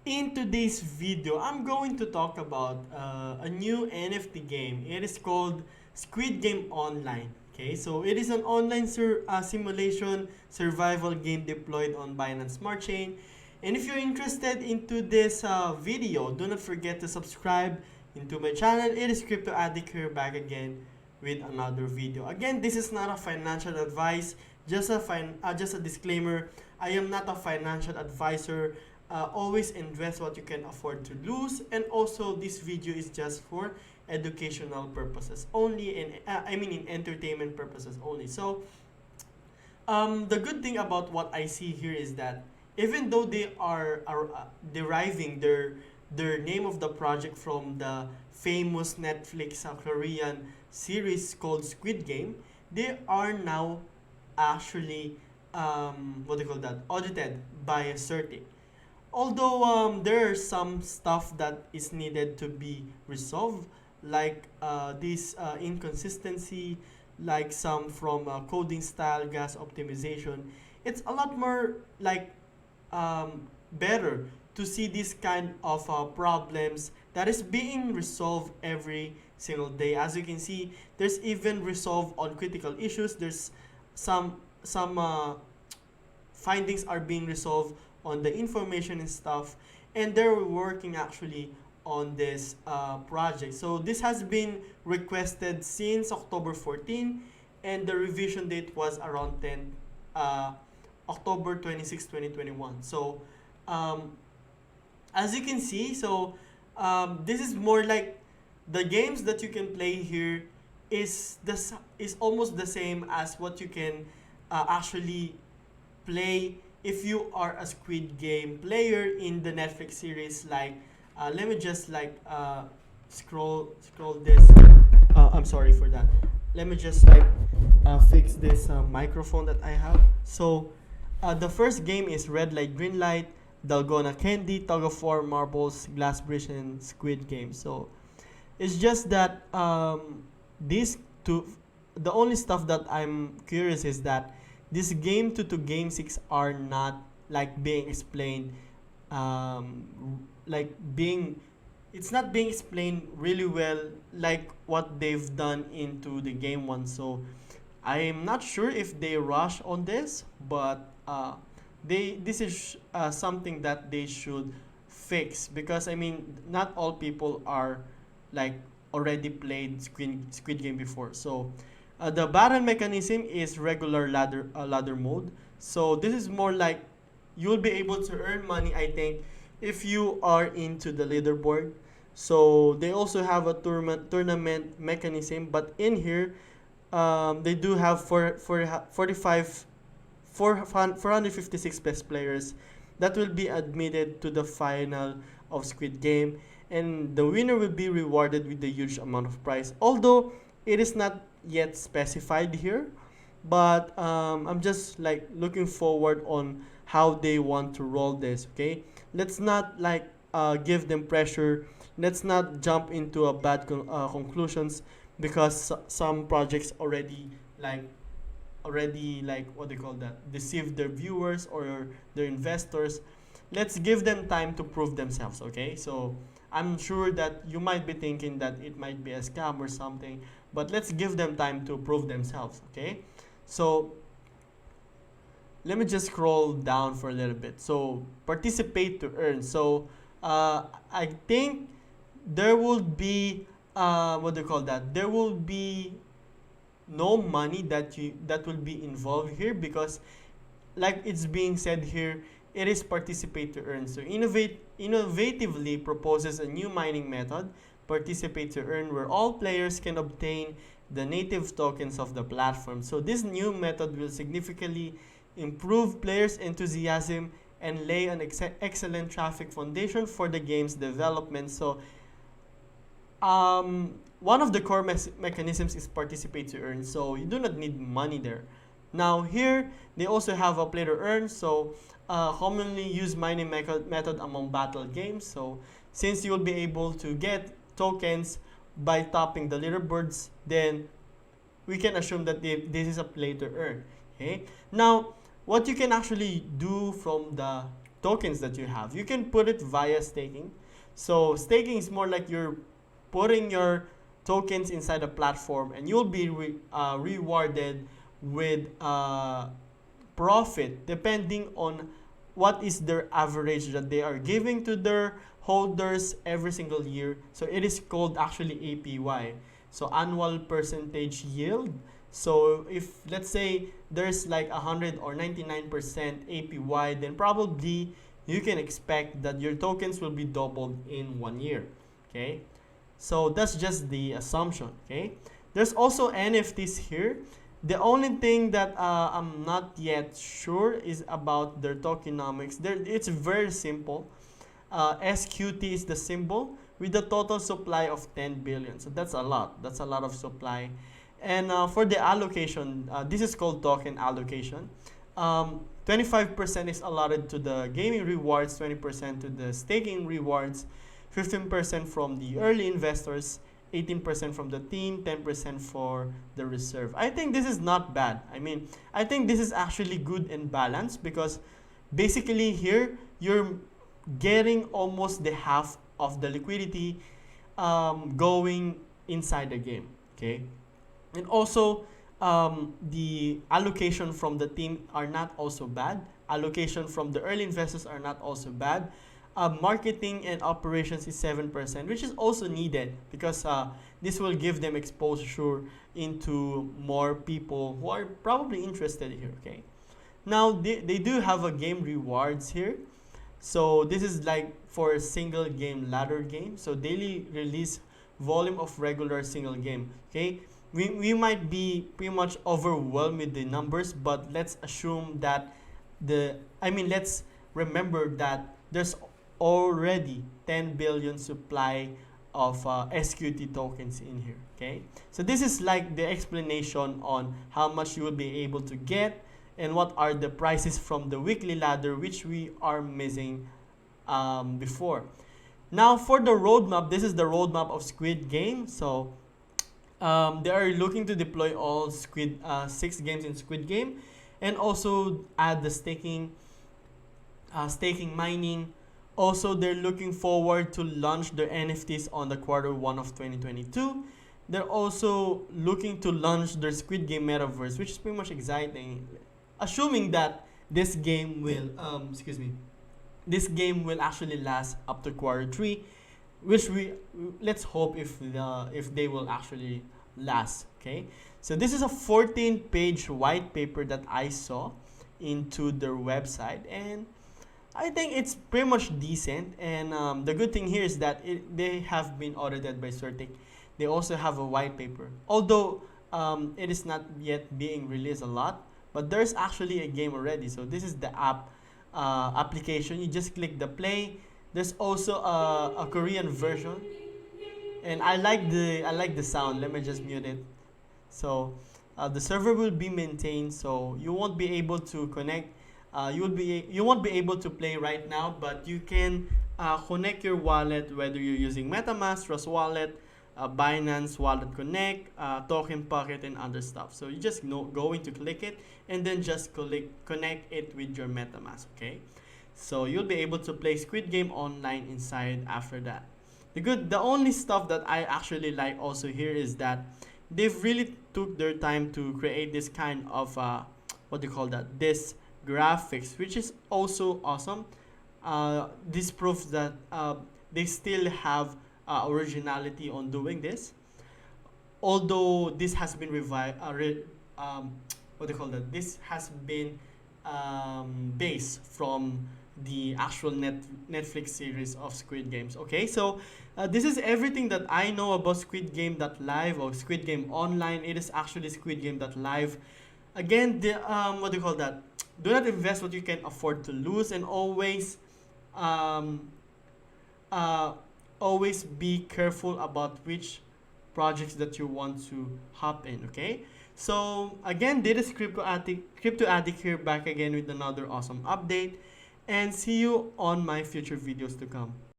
In today's video, I'm going to talk about a new NFT game. It is called Squid Game Online. Okay, so it is an online simulation survival game deployed on Binance Smart Chain. And if you're interested into this video, do not forget to subscribe into my channel. It is Crypto Addict here back again with another video. Again, this is not a financial advice. Just a disclaimer. I am not a financial advisor. Always invest what you can afford to lose, and also this video is just for educational purposes only, and in entertainment purposes only. So the good thing about what I see here is that even though they are deriving their name of the project from the famous Netflix Korean series called Squid Game, they are now actually what do you call that, audited by a Certik. Although there are some stuff that is needed to be resolved, like this inconsistency, like some from coding style, gas optimization. It's a lot more like better to see this kind of problems that is being resolved every single day. As you can see, there's even resolved on critical issues. There's some findings are being resolved on the information and stuff, and they're working actually on this project. So this has been requested since October 14, and the revision date was around 10 October 26, 2021. So um, as you can see, so this is more like the games that you can play here is almost the same as what you can actually play if you are a Squid Game player in the Netflix series. Like let me just like scroll this. I'm sorry for that. Let me just like fix this microphone that I have. So the first game is Red Light Green Light, Dalgona Candy, Tug of War, Marbles, Glass Bridge, and Squid Game. So it's just that these two, the only stuff that I'm curious is that this game 2 to game 6 are not like being explained, like being, it's not being explained really well like what they've done into the game 1. So I'm not sure if they rush on this, but this is something that they should fix, because I mean not all people are like already played Squid Game before. So the battle mechanism is regular ladder mode. So this is more like you'll be able to earn money, I think, if you are into the leaderboard. So they also have a tournament mechanism, but in here they do have 456 best players that will be admitted to the final of Squid Game, and the winner will be rewarded with a huge amount of prize. Although it is not yet specified here, but I'm just like looking forward on how they want to roll this. Okay, let's not like give them pressure. Let's not jump into a bad conclusions, because some projects like already like what they call that, deceive their viewers or their investors. Let's give them time to prove themselves. Okay, so I'm sure that you might be thinking that it might be a scam or something, but let's give them time to prove themselves. Okay, so let me just scroll down for a little bit. So participate to earn. So I think there will be what do you call that, there will be no money that will be involved here, because like it's being said here, it is participate to earn. So innovatively proposes a new mining method, participate to earn, where all players can obtain the native tokens of the platform. So this new method will significantly improve players' enthusiasm and lay an excellent traffic foundation for the game's development. So one of the core mechanisms is participate to earn, so you do not need money there. Now here they also have a play to earn. So commonly used mining method among battle games. So since you will be able to get tokens by topping the leaderboards, then we can assume that this is a play to earn. Okay, now what you can actually do from the tokens that you have. You can put it via staking. So staking is more like you're putting your tokens inside a platform, and you'll be rewarded with profit depending on what is their average that they are giving to their holders every single year. So it is called actually APY, so annual percentage yield. So if let's say there's like 100 or 99% APY, then probably you can expect that your tokens will be doubled in 1 year. Okay, so that's just the assumption. Okay, there's also NFTs here. The only thing that I'm not yet sure is about their tokenomics. It's very simple. SQT is the symbol with a total supply of 10 billion. So that's a lot. That's a lot of supply. And for the allocation, this is called token allocation. 25% is allotted to the gaming rewards, 20% to the staking rewards, 15% from the early investors, 18% from the team, 10% for the reserve. I think this is not bad. I mean, I think this is actually good and balanced, because basically here you're getting almost the half of the liquidity going inside the game. Okay, and also the allocation from the team are not also bad. Allocation from the early investors are not also bad. Marketing and operations is 7%, which is also needed, because this will give them exposure into more people who are probably interested here. Okay, now they do have a game rewards here. So this is like for a single game ladder game. So daily release volume of regular single game. Okay, we might be pretty much overwhelmed with the numbers, but let's assume that let's remember that there's already 10 billion supply of SQT tokens in here. Okay, so this is like the explanation on how much you will be able to get and what are the prices from the weekly ladder, which we are missing before. Now for the roadmap, this is the roadmap of Squid Game. So they are looking to deploy all 6 games in Squid Game, and also add the staking mining. Also, they're looking forward to launch their NFTs on the Q1 of 2022. They're also looking to launch their Squid Game metaverse, which is pretty much exciting, assuming that this game will this game will actually last up to Q3, which let's hope if they will actually last. Okay, so this is a 14-page white paper that I saw into their website, and I think it's pretty much decent. And the good thing here is that they have been audited by Certik. They also have a white paper, although it is not yet being released a lot, but there's actually a game already. So this is the application. You just click the play. There's also a Korean version, and I like the sound. Let me just mute it. So the server will be maintained, so you won't be able to connect. You won't be able to play right now, but you can connect your wallet, whether you're using MetaMask, Trust Wallet, Binance Wallet Connect, Token Pocket, and other stuff. So you just going to click it, and then just connect it with your MetaMask. Okay, so you'll be able to play Squid Game Online inside after that. The only stuff that I actually like also here is that they've really took their time to create this kind of what do you call that? This graphics, which is also awesome. This proves that they still have originality on doing this, although this has been what do you call that? This has been based from the actual Netflix series of Squid Games. Okay, so this is everything that I know about Squid Game Live or Squid Game Online. It is actually Squid Game Live. Again, the what do you call that? Do not invest what you can afford to lose, and always always be careful about which projects that you want to hop in. Okay, so again, this is Crypto Addict here, back again with another awesome update, and see you on my future videos to come.